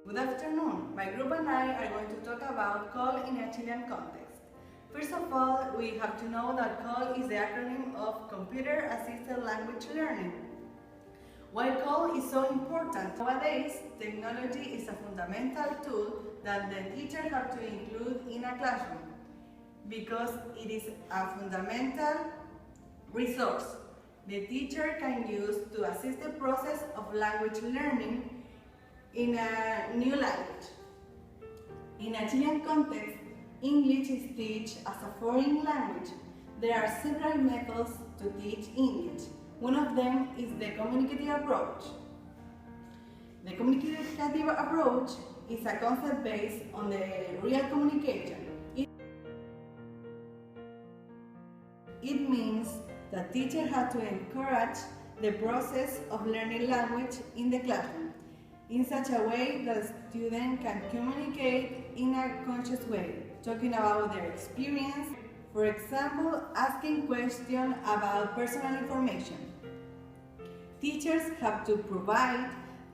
Good afternoon. My group and I are going to talk about CALL in a Chilean context. First of all, we have to know that CALL is the acronym of Computer Assisted Language Learning. Why CALL is so important? Nowadays, technology is a fundamental tool that the teacher has to include in a classroom because it is a fundamental resource the teacher can use to assist the process of language learning in a new language. In a Chilean context, English is taught as a foreign language. There are several methods to teach English. One of them is the communicative approach. The communicative approach is a concept based on the real communication. It means that teachers have to encourage the process of learning language in the classroom in such a way that students can communicate in a conscious way, talking about their experience, for example, asking questions about personal information. Teachers have to provide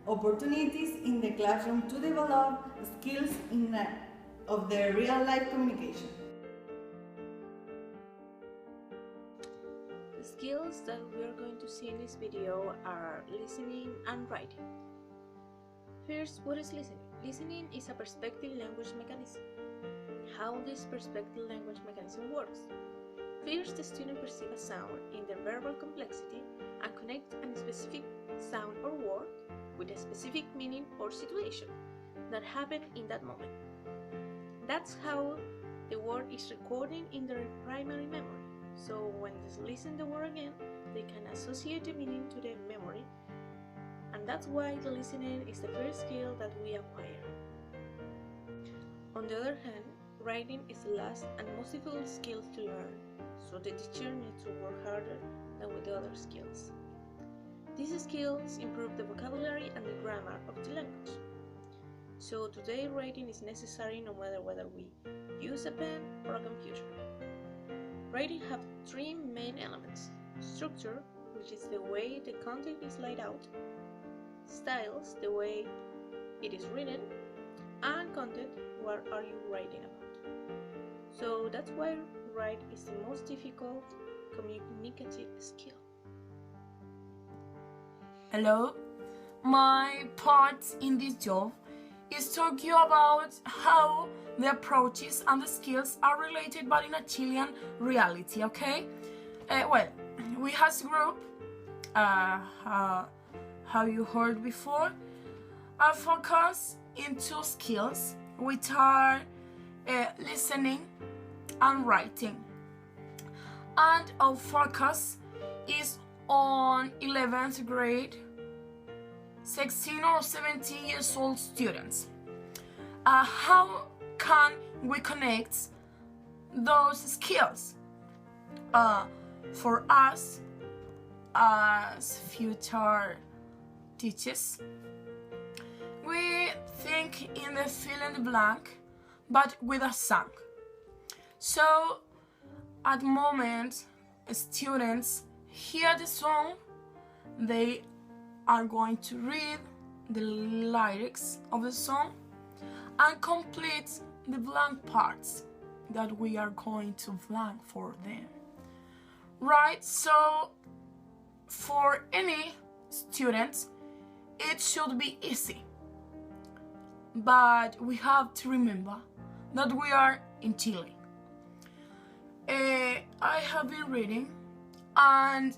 opportunities in the classroom to develop skills of their real-life communication. The skills that we are going to see in this video are listening and writing. First, what is listening? Listening is a perspective language mechanism. How this perspective language mechanism works? First, the student perceives a sound in their verbal complexity and connects a specific sound or word with a specific meaning or situation that happened in that moment. That's how the word is recorded in their primary memory. So when they listen the word again, they can associate the meaning to the memory, and that's why the listening is the first skill that we acquire. On the other hand, writing is the last and most difficult skill to learn, so the teacher needs to work harder than with the other skills. These skills improve the vocabulary and the grammar of the language. So today writing is necessary no matter whether we use a pen or a computer. Writing has three main elements: structure, which is the way the content is laid out; styles, the way it is written; and content, what are you writing about. So that's why write is the most difficult communicative skill. Hello, my part in this job is talking about how the approaches and the skills are related but in a Chilean reality, okay? Well, we as a group, how you heard before, are focused in two skills, which are listening and writing. And our focus is on 11th grade, 16 or 17 years old students. How can we connect those skills? For us as future teachers, we think in the fill in the blank, but with a song. So at the moment, students hear the song, they are going to read the lyrics of the song and complete the blank parts that we are going to blank for them. Right, so for any student, it should be easy. But we have to remember that we are in Chile. I have been reading, and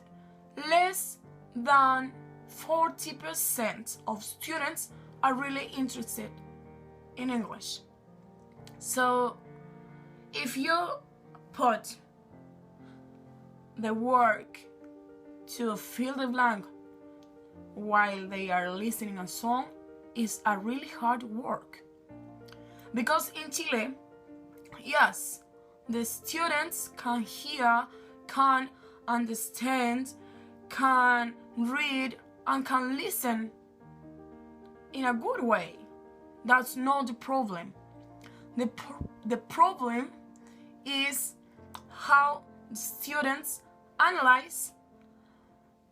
less than 40% of students are really interested in English. So if you put the work to fill the blank while they are listening a song, is a really hard work. Because in Chile, yes, the students can hear, can understand, can read, and can listen in a good way. That's not the problem. The problem is how students analyze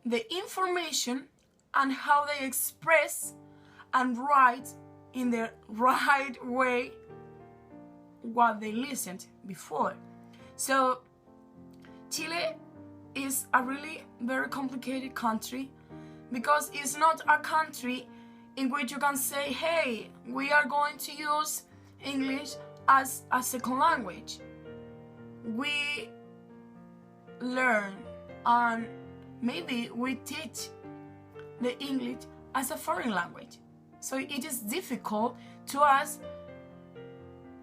the information and how they express and write in the right way what they listened before. So Chile is a really very complicated country, because it's not a country in which you can say, hey, we are going to use English as a second language. We learn and maybe we teach the English as a foreign language. So it is difficult to us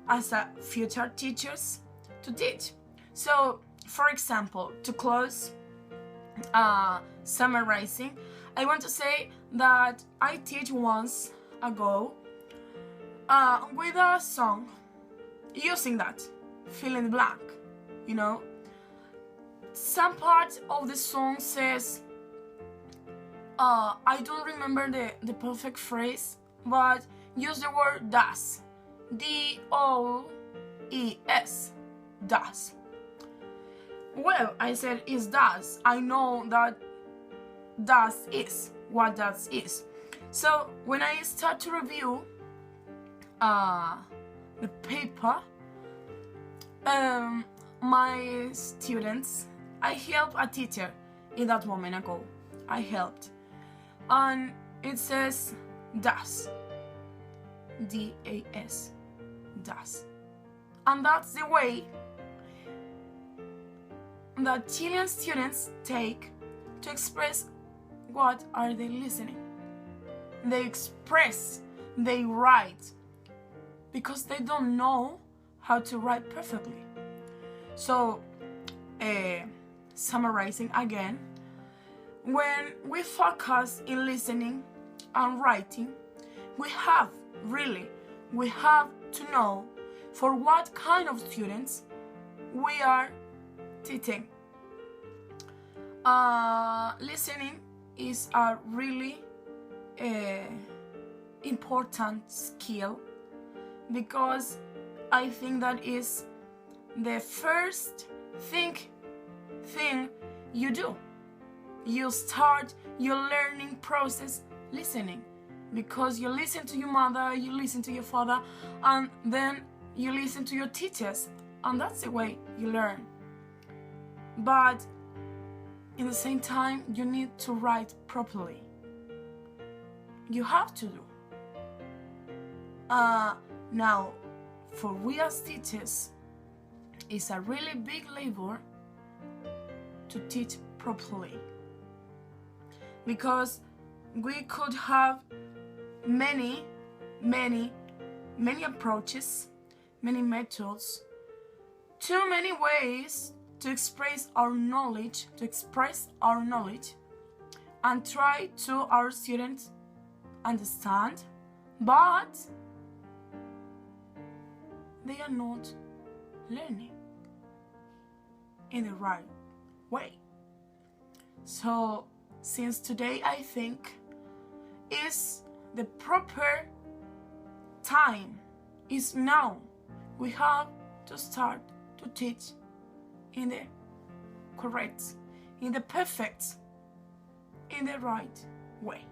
as a future teachers to teach. So, for example, to close summarizing, I want to say that I teach once ago with a song, using that, fill in the blank, you know. Some part of the song says, I don't remember the perfect phrase, but use the word does, D-O-E-S, does. Well, I said is does. I know that does is what does is. So when I start to review the paper, my students, I helped a teacher in that moment ago. I helped, and it says does, D-A-S, does, and that's the way that Chilean students take to express what are they listening. They express, they write, because they don't know how to write perfectly. So, summarizing again, when we focus in listening and writing, we have to know for what kind of students we are teaching. Listening is a really important skill, because I think that is the first thing you do. You start your learning process listening, because you listen to your mother, you listen to your father, and then you listen to your teachers, and that's the way you learn. But in the same time, you need to write properly. You have to do. Now, for we as teachers, it's a really big labor to teach properly, because we could have many approaches, many methods, too many ways to express our knowledge, and try to our students understand, but they are not learning in the right way. So since today, I think is the proper time, is now. We have to start to teach in the correct, in the perfect, in the right way.